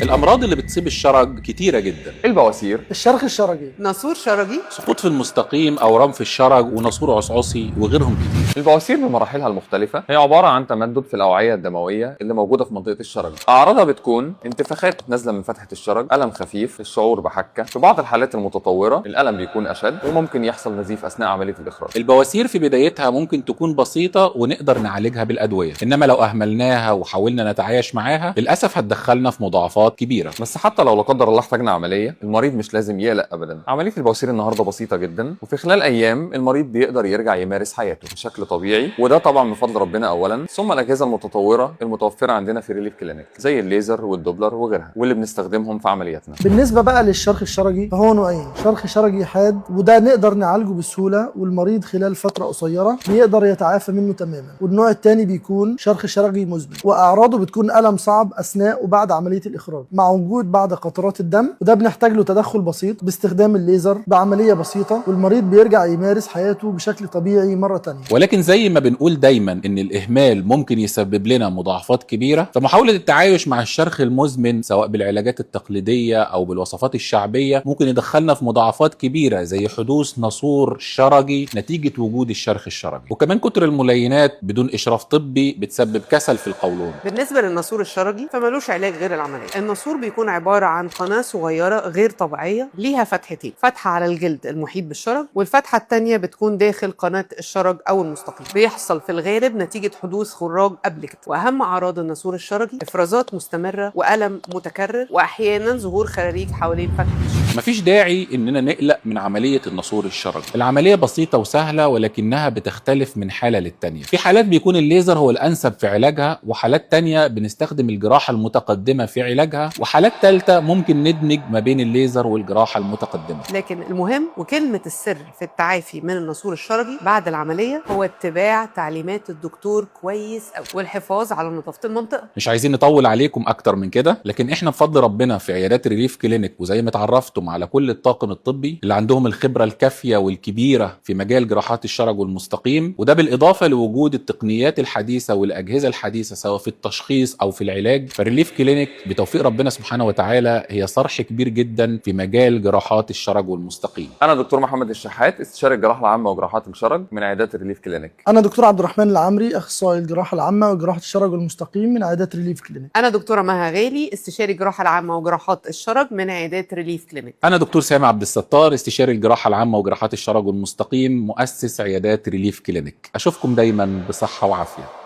الأمراض اللي بتصيب الشرج كتيرة جدا. البواسير، الشرخ الشرجي، ناسور شرجي، سقوط في المستقيم، أورام في الشرج، وناسور عصعصي، وغيرهم كتير. البواسير بمراحلها المختلفة هي عبارة عن تمدد في الأوعية الدموية اللي موجودة في منطقة الشرج. أعراضها بتكون انتفاخات نازلة من فتحة الشرج، ألم خفيف، الشعور بحكة. في بعض الحالات المتطورة الألم بيكون أشد وممكن يحصل نزيف أثناء عملية الإخراج. البواسير في بدايتها ممكن تكون بسيطة ونقدر نعالجها بالأدوية، إنما لو أهملناها وحاولنا نتعايش معاها للأسف هتدخلنا في مضاعفات كبيرة. بس حتى لو لا قدر الله احتاجنا عملية، المريض مش لازم يقلق أبدا. عملية البواسير النهاردة بسيطة جدا، وفي خلال أيام المريض بيقدر يرجع يمارس حياته بشكل طبيعي، وده طبعا من فضل ربنا أولا، ثم الأجهزة المتطورة المتوفرة عندنا في ريليف كلينيك زي الليزر والدوبلر وغيرها، واللي بنستخدمهم في عملياتنا. بالنسبة بقى للشرخ الشرجي فهو نوعين، شرخ شرجي حاد وده نقدر نعالجه بسهولة والمريض خلال فترة قصيرة بيقدر يتعافى منه تماما، والنوع الثاني بيكون شرخ شرجي مزمن وأعراضه بتكون ألم صعب أثناء وبعد عملية الإخراج مع وجود بعض قطرات الدم، وده بنحتاج له تدخل بسيط باستخدام الليزر بعملية بسيطة، والمريض بيرجع يمارس حياته بشكل طبيعي مرة تانية. ولكن زي ما بنقول دايما إن الإهمال ممكن يسبب لنا مضاعفات كبيرة، فمحاولة التعايش مع الشرخ المزمن سواء بالعلاجات التقليدية أو بالوصفات الشعبية ممكن يدخلنا في مضاعفات كبيرة زي حدوث ناسور شرجي نتيجة وجود الشرخ الشرجي، وكمان كتر الملينات بدون إشراف طبي بتسبب كسل في القولون. بالنسبة للناسور الشرجي فمالوش علاج غير العملية. الناسور بيكون عبارة عن قناة صغيرة غير طبيعية ليها فتحتين، فتحة على الجلد المحيط بالشرج والفتحة التانية بتكون داخل قناة الشرج أو المستقيم. بيحصل في الغالب نتيجة حدوث خراج قبل كده. وأهم أعراض الناسور الشرجي إفرازات مستمرة وألم متكرر وأحيانا ظهور خراريج حوالين فتحة الشرج. مفيش داعي إننا نقلق من عملية الناسور الشرجي، العملية بسيطة وسهلة ولكنها بتختلف من حالة للتانية. في حالات بيكون الليزر هو الأنسب في علاجها، وحالات تانية بنستخدم الجراحة المتقدمة في علاجها، وحالات تالتة ممكن ندمج ما بين الليزر والجراحة المتقدمة. لكن المهم وكلمة السر في التعافي من الناسور الشرجي بعد العملية هو اتباع تعليمات الدكتور كويس أوي والحفاظ على نظافة المنطقة. مش عايزين نطول عليكم أكتر من كده، لكن إحنا بفضل ربنا في عيادات ريليف كلينيك وزي ما اتعرفتم على كل الطاقم الطبي اللي عندهم الخبرة الكافية والكبيرة في مجال جراحات الشرج والمستقيم، وده بالإضافة لوجود التقنيات الحديثة والأجهزة الحديثة سواء في التشخيص أو في العلاج. فالريليف كلينيك بتوفيق ربنا سبحانه وتعالى هي صرح كبير جدا في مجال جراحات الشرج والمستقيم. أنا دكتور محمد الشحات، استشاري الجراحة العامة وجراحات الشرج من عيادات ريليف كلينيك. أنا دكتور عبد الرحمن العمري، أخصائي الجراحة العامة وجراحة الشرج والمستقيم من عيادات ريليف كلينيك. أنا دكتورة مها غالي، استشاري الجراحة العامة وجراحات الشرج من عيادات ريليف كلينيك. أنا دكتور سامي عبد الستار، استشاري الجراحة العامة وجراحات الشرج والمستقيم، مؤسس عيادات ريليف كلينيك. أشوفكم دايما بصحة وعافية.